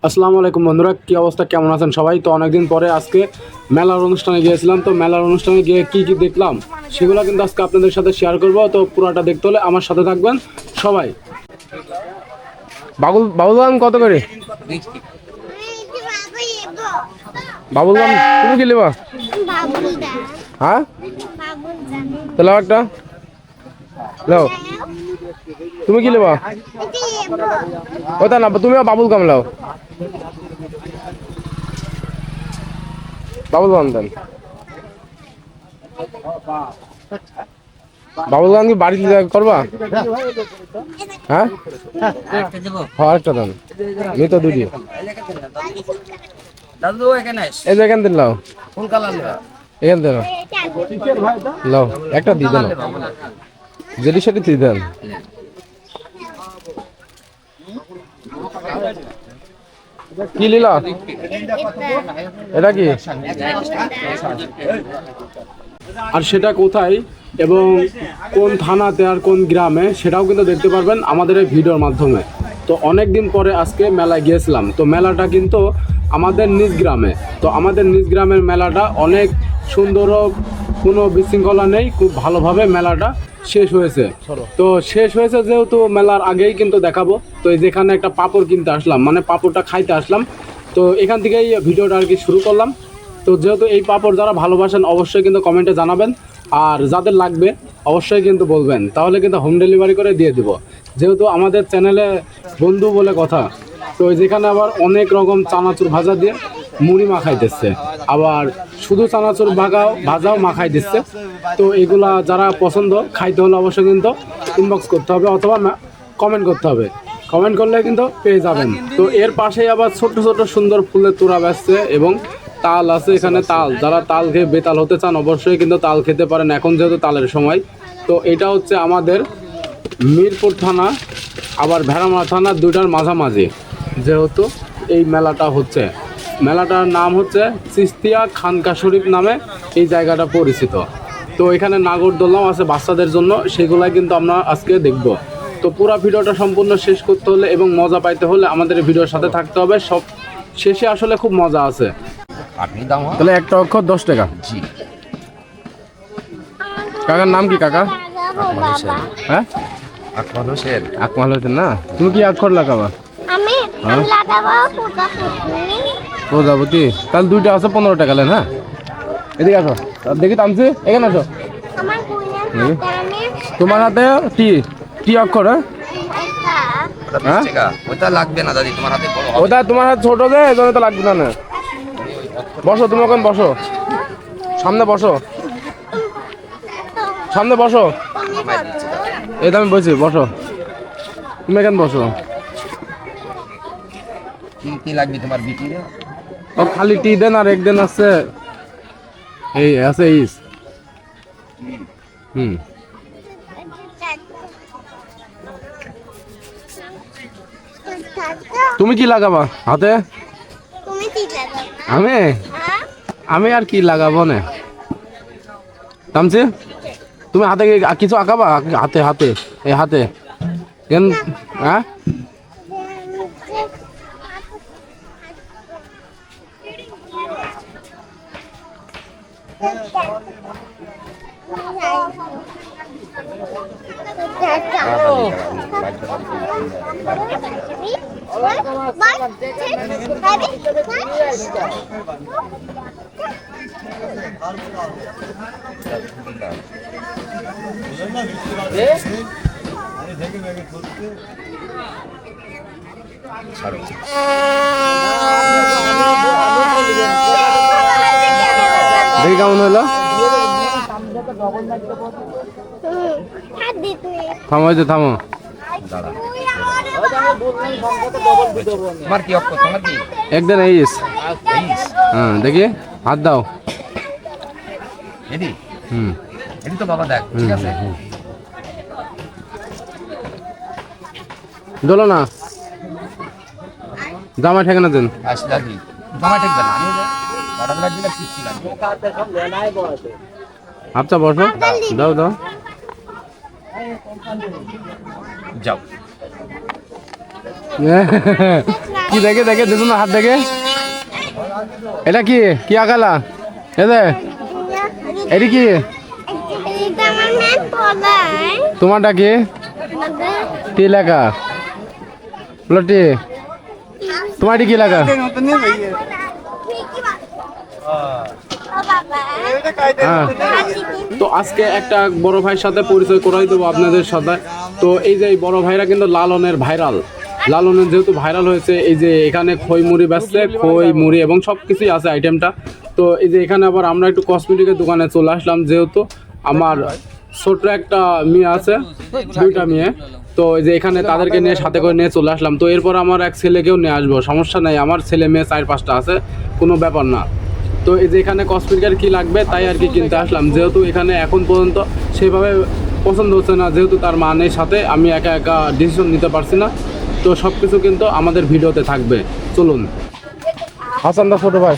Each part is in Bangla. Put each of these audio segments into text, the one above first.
আসসালামু আলাইকুম বন্ধুরা, কি অবস্থা, কেমন আছেন সবাই? তো অনেকদিন পরে আজকে মেলার অনুষ্ঠানে গিয়েছিলাম। তো মেলার অনুষ্ঠানে গিয়ে কি কি দেখলাম সেগুলো কিন্তু আজকে আপনাদের সাথে শেয়ার করব। তো পুরোটা দেখতে হলে আমার সাথে থাকবেন সবাই। বাবুল গান কত করে? বাবুল গান তুমি কি নেবা? হ্যাঁ, তাহলে একটা লাও। তুমি কি নেবা? ওটা না, তুমিও বাবুল গাম লাও। বাবুল গান দেন। বাবুল গান কি বাড়িতে করবা? হ্যাঁ, আরেকটা দেন। নি তো দুটি এই যে এখান দিন লাও, এখান দিন লাও, একটা দিয়ে দেন, যেটি সেটি দিয়ে দেন। কি লিলা? এটা কি? আর সেটা কোথায় এবং কোন থানাতে আর কোন গ্রামে সেটাও কিন্তু দেখতে পারবেন আমাদের এই ভিডিওর মাধ্যমে। তো অনেক দিন পরে আজকে মেলায় গিয়েছিলাম। তো মেলাটা কিন্তু আমাদের নিজ গ্রামে। তো আমাদের নিজ গ্রামের মেলাটা অনেক সুন্দর, কোনো বিশৃঙ্খলা নেই, খুব ভালোভাবে মেলাটা শেষ হয়েছে। তো শেষ হয়েছে যেহেতু মেলার আগেই কিন্তু দেখাবো। তো যেখানে একটা পাঁপড় কিনতে আসলাম, মানে পাঁপড়টা খাইতে আসলাম। তো এখান থেকেই ভিডিওটা আর কি শুরু করলাম। তো যেহেতু এই পাঁপড় যারা ভালোবাসেন অবশ্যই কিন্তু কমেন্টে জানাবেন, আর যাদের লাগবে অবশ্যই কিন্তু বলবেন, তাহলে কিন্তু হোম ডেলিভারি করে দিয়ে দিব। যেহেতু আমাদের চ্যানেলে বন্ধু বলে কথা, তো যেখানে আবার অনেক রকম চানাচুর ভাজা দিয়ে মুড়ি মাখাই দিচ্ছে, আবার শুধু চানাচুর ভাজাও মাখাই দিচ্ছে। তো এগুলা যারা পছন্দ খাইতে হলে অবশ্যই কিন্তু ইনবক্স করতে হবে অথবা কমেন্ট করতে হবে। কমেন্ট করলে কিন্তু পেয়ে যাবেন। তো এর পাশেই আবার ছোট ছোট সুন্দর ফুলের তোড়া বেচছে এবং তাল আছে এখানে। তাল, যারা তাল খেয়ে বেতাল হতে চান অবশ্যই কিন্তু তাল খেতে পারেন, এখন যেহেতু তালের সময়। তো এটা হচ্ছে আমাদের মিরপুর থানা আবার ভেড়ামারা থানা, দুইটার মাঝামাঝি যেহেতু এই মেলাটা হচ্ছে। মেলাটার নাম হচ্ছে চিস্তিয়া খানকা শরীফ নামে এই জায়গাটা পরিচিত। তো এখানে নাগরদোলনাও আছে বাচ্চাদের জন্য, সেগুলাই কিন্তু আমরা আজকে দেখব। তো পুরো ভিডিওটা সম্পূর্ণ শেষ করতে হলে এবং মজা পাইতে হলে আমাদের এই ভিডিওর সাথে থাকতে হবে। সব শেষে আসলে খুব মজা আছে। তাহলে একটা অক্ষর 10 টাকা। জি। কাকার নাম কি কাকা? হ্যাঁ, আকমাল হোসেন। আকমাল হোসেন না? তুমি কি অক্ষর লাগাবা? আমি লাগাবো প্রজাপতি। তাহলে দুইটা আছে 15 টাকা লেন। হ্যাঁ, এদিকে আসো, দেখি তামছি, এখানে আসো। তোমার হাতে টি টি অক্ষর? হ্যাঁ, ওটা লাগবে না দাদি, তোমার হাতে বড় ওটা তোমার হাতে ছোট যে এই জন্য তো লাগবে না। বসো, তুমি ওখানে বসো, সামনে বসো, সামনে বসো। এই তো আমি বলছি বসো, তুমি এখানে বসো। কি লাগবে তোমার বিটি রে? ও খালি টি দেন, আর একদিন আছে এই আছে ইস। তুমি কি লাগাবা হাতে? আমি আমি আর কি লাগাবো না তামছি। তুমি হাতে কিছু আঁকাবা? হাতে হাতে এই হাতে কেন? হ্যাঁ, দেখি কেমন হলো। থামো, এই যে থামো। তোমার কি অক্ষর? তোমার কি একদিন এইস। হ্যাঁ, দেখি হাত দাও। এডি এডি তো বাবা দেখ, ঠিক আছে। দোলো না, জামা ঠেকানো দেন। আসলে দাদি জামা ঠিক না, আমি অর্ডার করে দিলে ঠিক লাগবে। আচ্ছা বসো, দাও দাও। যাও। কি দেখে দেখে দেখুন হাত দেখে এটা কি কি আঁকালা এদে এটি কি এটা আমার ম্যাম পড়ায় তোমারটা কি টি লেখা বলটি তোমারটি কি লেখা ও বাবা হ্যাঁ তো আজকে একটা বড় ভাইয়ের সাথে পরিচয় করাই দেবো আপনাদের সাথে। তো এই যে এই বড় ভাইরা কিন্তু লালনের ভাইরাল, লালনের যেহেতু ভাইরাল হয়েছে, এই যে এখানে খই মুড়ি বেচছে, খই মুড়ি এবং সব কিছুই আছে আইটেমটা। তো এই যে এখানে আবার আমরা একটু কসমেটিকের দোকানে চলে আসলাম, যেহেতু আমার ছোট একটা মেয়ে আছে, দুইটা মেয়ে। তো এই যে এখানে তাদেরকে নিয়ে সাথে করে নিয়ে চলে আসলাম। তো এরপর আমার এক ছেলেকেও নিয়ে আসবো, সমস্যা নাই, আমার ছেলে মেয়ে 4-5টা আছে, কোনো ব্যাপার না। তো এই যে এখানে কসমেটিকের কী লাগবে তাই আর কি কিনতে আসলাম, যেহেতু এখানে এখন পর্যন্ত সেভাবে পছন্দ হচ্ছে না, যেহেতু তার মা নেই সাথে, আমি একা একা ডিসিশন নিতে পারছি না। তো সব কিছু কিন্তু আমাদের ভিডিওতে থাকবে, চলুন। হাসান দা ছোটো ভাই,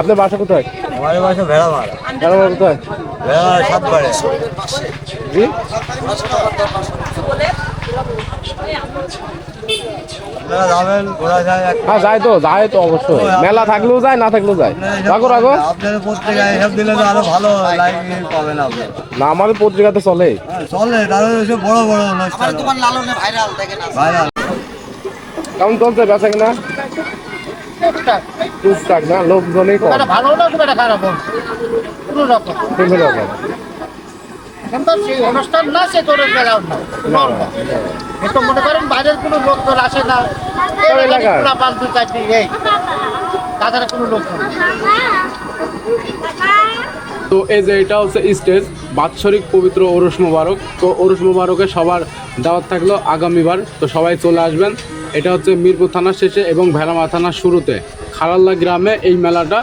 আপনার বাসা কোথায়? আমার বাসা ভেড়ামারা, ভেড়ামারা কোথায়? ভেড়ামারা 7 বারে। জি আপনারা যাবেন, ঘোরা যায় হ্যাঁ যায় তো অবশ্যই, মেলা থাকলেও যায় না থাকলেও যায়। রাখো আপনাদের পত্রিকায় এসব দিলে তো আরো ভালো লাইক পাবেন আপনি। না, আমাদের পত্রিকাতে চলে চলে, কারণ এসব বড় বড় অনুষ্ঠান ভাইরাল। কেমন চলছে বেচা কিনা? টুকটাক না, লোকজনই কম। ভালো না খুব একটা খারাপ কোনো রকম বিভিন্ন রকম। কিন্তু সেই অনুষ্ঠান না, সে তোর বেলাও না একটু মনে করেন বাইরের কোনো লোক তোর আসে না, পাঁচ দুই চারটি এই তাছাড়া কোনো লোক নেই। তো এই যে এটা হচ্ছে স্টেজ, বাৎসরিক পবিত্র ওরস মোবারক। তো ওরস মোবারকে সবার দাওয়াত থাকলো আগামীবার, তো সবাই চলে আসবেন। এটা হচ্ছে মিরপুর থানার শেষে এবং ভেড়ামারা থানার শুরুতে খারাল্লা গ্রামে এই মেলাটা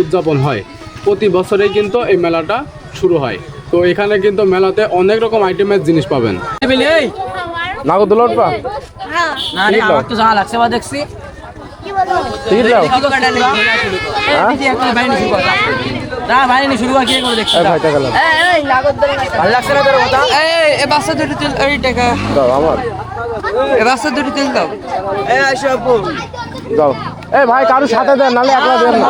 উদযাপন হয়। প্রতি বছরেই কিন্তু এই মেলাটা শুরু হয়। তো এখানে কিন্তু মেলাতে অনেক রকম আইটেমের জিনিস পাবেন। নাগরদোলা উঠবা? দেখছি টিকিট দাও। শুরু কি করে দেখছি ভাই টাকা লাও। ভালো লাগছে না তোর কথা? এই বাচ্চা দুটো তেল, এই টাকা দাও আমার এই বাচ্চা দুটো তেল দাও। এই আইসো আপু দাও। এই ভাই কারো সাথে দেন, নালে একলা দেন না।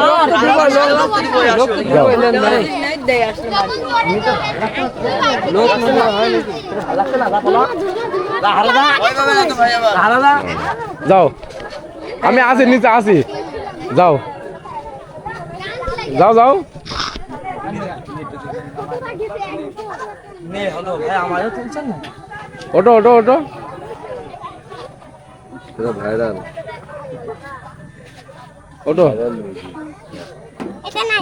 যাও, আমি আসি, নিচে আসি, যাও যাও যাও। ওটো ওটো ওটো ভাইরাল ওটো। এটা নাই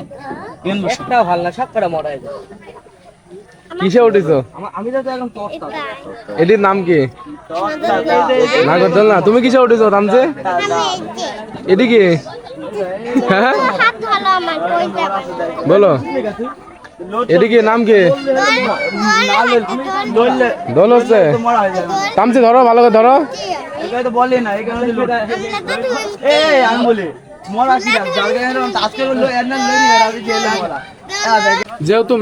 একটাও ভালো না, সব কটা মরা যায়। কিসে উঠেছো? আমি তো এখন পস্তা এটির নাম কি? নাগরদোলনা। তুমি কিসে উঠেছো তামছে? এটি কি? হ্যাঁ হাত ভালো আমার কই যাবে বলো, এটি কি নাম কি? দোল হচ্ছে তামছে, ধরো ভালো করে ধরো। তো বলে না এই আমি বলি মরা কি আজকে বললো যেহেতু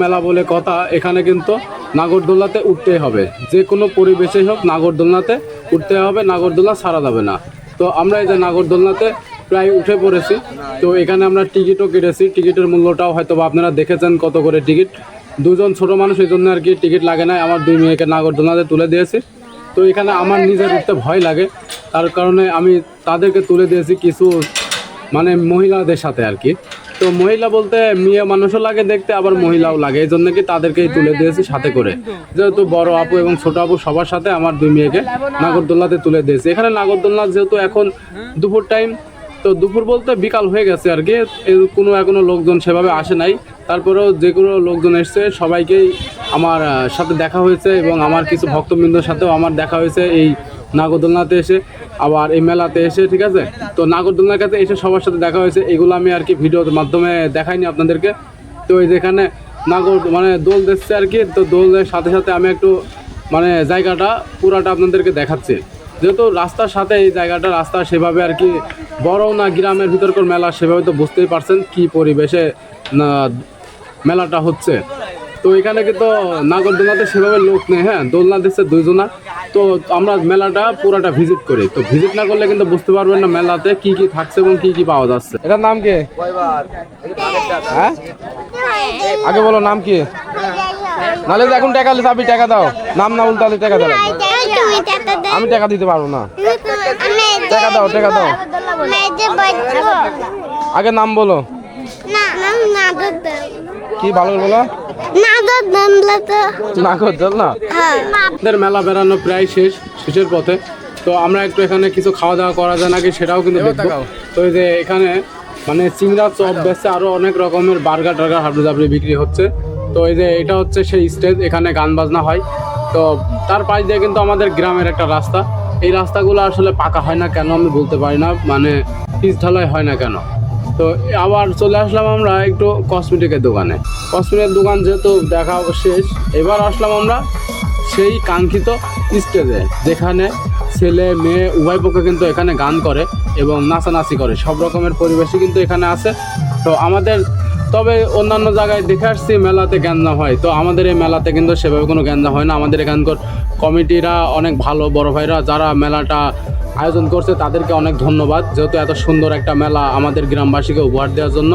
মেলা বলে কথা, এখানে কিন্তু নাগরদোলনাতে উঠতেই হবে, যে কোনো পরিবেশে হোক নাগরদোলনাতে উঠতে হবে, নাগরদোলনা ছাড়া যাবে না। তো আমরা এই যে নাগরদোলনাতে প্রায় উঠে পড়েছি। তো এখানে আমরা টিকিটও কেটেছি, টিকিটের মূল্যটাও হয়তো বা আপনারা দেখেছেন কত করে টিকিট। দুজন ছোট মানুষ, এই জন্য আর কি টিকিট লাগে না। আমার 2 মেয়েকে নাগরদোলনাতে তুলে দিয়েছি। তো এখানে আমার নিজের উঠতে ভয় লাগে, তার কারণে আমি তাদেরকে তুলে দিয়েছি কিছু মানে মহিলাদের সাথে আর কি। তো মহিলা বলতে মেয়ে মানুষও লাগে দেখতে, আবার মহিলাও লাগে, এই জন্য কি তাদেরকেই তুলে দিয়েছি সাথে করে। যেহেতু বড় আপু এবং ছোট আপু সবার সাথে আমার 2 মেয়েকে নাগরদোলনাতে তুলে দিয়েছি। এখানে নাগরদোলনা যেহেতু এখন দুপুর টাইম, তো দুপুর বলতে বিকাল হয়ে গেছে আর কি, কোনো এখনো লোকজন সেভাবে আসে নাই। তারপরেও যেগুলো লোকজন এসছে সবাইকেই আমার সাথে দেখা হয়েছে, এবং আমার কিছু ভক্তবৃন্দর সাথেও আমার দেখা হয়েছে এই নাগরদোলনাতে এসে, আবার এই মেলাতে এসে, ঠিক আছে। তো নাগরদোলনার কাছে এসে সবার সাথে দেখা হয়েছে, এগুলো আমি আর কি ভিডিওর মাধ্যমে দেখাইনি আপনাদেরকে। তো এই যেখানে মানে দোল দিচ্ছে আর কি, তো দোলের সাথে সাথে আমি একটু মানে জায়গাটা পুরাটা আপনাদেরকে দেখাচ্ছি। যেহেতু রাস্তার সাথে এই জায়গাটা, রাস্তা সেভাবে আর কি বড় না, গ্রামের ভিতরকার মেলা, সেভাবে তো বুঝতেই পারছেন কি পরিবেশে মেলাটা হচ্ছে। তো এখানে কিন্তু নাগরদোলনাতে সেভাবে লোক নেই, হ্যাঁ দোলনা দিচ্ছে 2 জনা। তো আমরা মেলাটা পুরাটা ভিজিট করি, তো ভিজিট না করলে কিন্তু বুঝতে পারবেন না মেলাতে কি কি থাকছে এবং কি কি পাওয়া যাচ্ছে। এটার নাম কি? হ্যাঁ আগে বলো নাম কি? নাহলে তো এখন টাকা চাবি, টাকা দাও, নাম না উল্টালে টাকা দাও। আমি টাকা দিতে পারবো না, টাকা দাও, টাকা দাও। আগে নাম বলো, কি ভালো করে বলো। নাগরদোল না। আমাদের মেলা বেড়ানো প্রায় শেষের পথে। তো আমরা একটু এখানে কিছু খাওয়া দাওয়া করা যায় নাকি সেটাও কিন্তু দেখবো। তো এই যে এখানে মানে চিংড়া চপ বেচছে, আরো অনেক রকমের বার্গার টার্গার হাবড়ি বিক্রি হচ্ছে। তো এই যে এটা হচ্ছে সেই স্টেজ, এখানে গান বাজনা হয়। তো তার পাশ দিয়ে কিন্তু আমাদের গ্রামের একটা রাস্তা, এই রাস্তাগুলো আসলে পাকা হয় না কেন আমি বলতে পারি না, মানে পিচ ঢালাই হয় না কেন। তো আবার চলে আসলাম আমরা একটু কসমেটিকের দোকানে। কসমেটিকের দোকান যেহেতু দেখা শেষ, এবার আসলাম আমরা সেই কাঙ্ক্ষিত স্টেজে, যেখানে ছেলে মেয়ে উভয় পক্ষ কিন্তু এখানে গান করে এবং নাচানাচি করে, সব রকমের পরিবেশই কিন্তু এখানে আছে। তো আমাদের তবে অন্যান্য জায়গায় দেখে আসছি মেলাতে গ্যাঞ্জাম হয়, তো আমাদের এই মেলাতে কিন্তু সেভাবে কোনো গ্যাঞ্জাম হয় না। আমাদের এখানকার কমিটিরা অনেক ভালো, বড় ভাইরা যারা মেলাটা আয়োজন করছে তাদেরকে অনেক ধন্যবাদ, যেহেতু এত সুন্দর একটা মেলা আমাদের গ্রামবাসীকে উপহার দেওয়ার জন্য।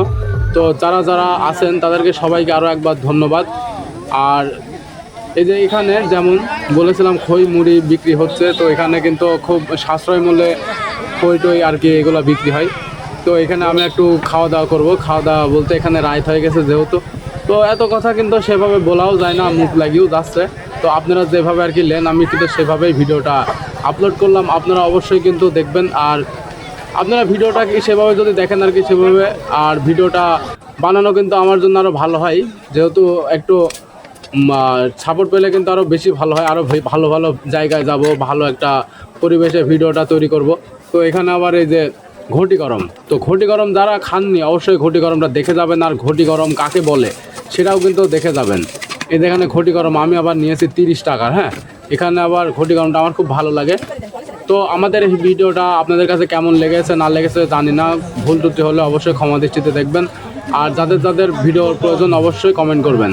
তো যারা যারা আছেন তাদেরকে সবাইকে আরও একবার ধন্যবাদ। আর এই যে এখানে যেমন বলেছিলাম খই মুড়ি বিক্রি হচ্ছে, তো এখানে কিন্তু খুব সাশ্রয় মূল্যে খই টই আর কি এগুলো বিক্রি হয়। তো এখানে আমি একটু খাওয়া দাওয়া করবো, খাওয়া দাওয়া বলতে এখানে রাত হয়ে গেছে যেহেতু, তো এত কথা কিন্তু সেভাবে বলাও যায় না, মুখ লাগিয়েও যাচ্ছে। তো আপনারা যেভাবে আর কি নেন আমি কিন্তু সেভাবেই ভিডিওটা আপলোড করলাম, আপনারা অবশ্যই কিন্তু দেখবেন। আর আপনারা ভিডিওটা কি সেভাবে যদি দেখেন আর কি সেভাবে, আর ভিডিওটা বানানো কিন্তু আমার জন্য আরও ভালো হয়, যেহেতু একটু সাপোর্ট পেলে কিন্তু আরও বেশি ভালো হয়, আরও ভালো ভালো জায়গায় যাব, ভালো একটা পরিবেশে ভিডিওটা তৈরি করব। তো এখানে আবার এই যে ঘটি গরম, তো ঘটি গরম যারা খাননি অবশ্যই ঘটি গরমটা দেখে যাবেন, আর ঘটি গরম কাকে বলে সেটাও কিন্তু দেখে যাবেন। এই যেখানে ঘটি গরম আমি আবার নিয়েছি 30 টাকার, হ্যাঁ এখানে আবার ঘটি গরমটা আমার খুব ভালো লাগে। তো আমাদের এই ভিডিওটা আপনাদের কাছে কেমন লেগেছে না লেগেছে জানি না, ভুল ত্রুটি হলে অবশ্যই ক্ষমা দৃষ্টিতে দেখবেন। আর যাদের যাদের ভিডিওর প্রয়োজন অবশ্যই কমেন্ট করবেন।